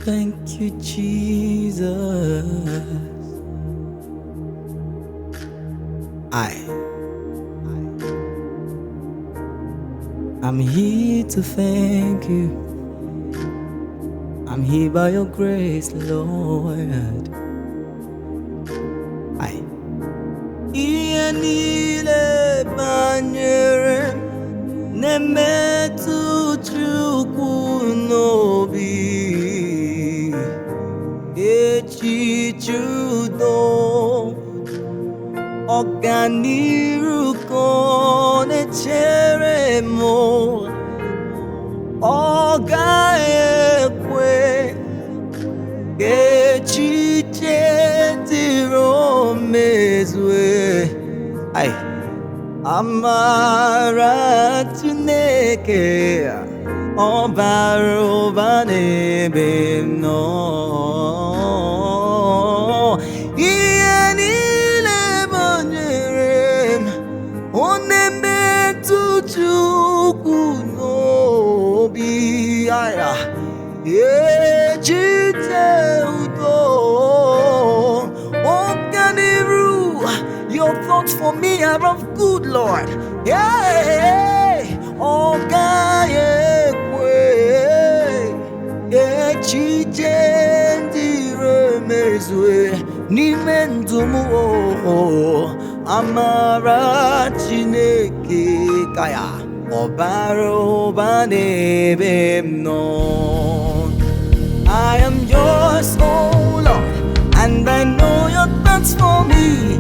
Thank you, Jesus. I'm here to thank you. I'm here by your grace, Lord. Ihe niile banyere na-emetụ Chukwu n'obi, echiche udo, ọganiru ka ọ na-echere m, ọ gaghị ekwe ka echiche dịrị o mezue. Amara Chineke ọ bara ụba n'ebe m nọ. Ihe niile banyere m ọ na-emetụ Chukwu n'obi. Echiche udo, ọganiru. Your thoughts for me are of good, Lord. Ọ gaghị ekwe echiche dịrị emezue n'ime ndụ m. Amara Chineke ka ya ọ bara ụba n'ebe m nọ. I am yours, oh Lord, and I know your thoughts for me.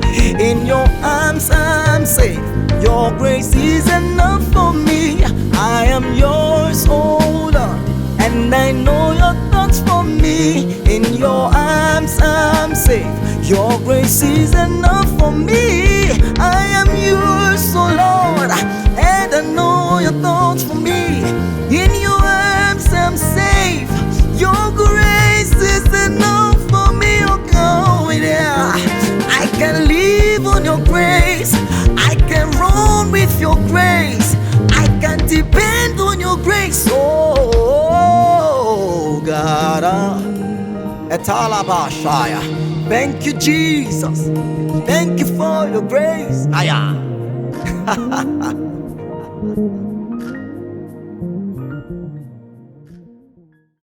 In your arms I'm safe. Your grace is enough for me. I am yours, oh Lord, and I know your thoughts for me. In your arms I'm safe. Your grace is enough for me. I am yours, oh Lord, and I know your thoughts for me. In your arms I'm safe. Your grace is enough for me, oh God, yeah. I can live on your grace. I can run with your grace. I can depend on your grace, oh God. Etalabashaya. Thank you, Jesus. Thank you for your grace. Aya.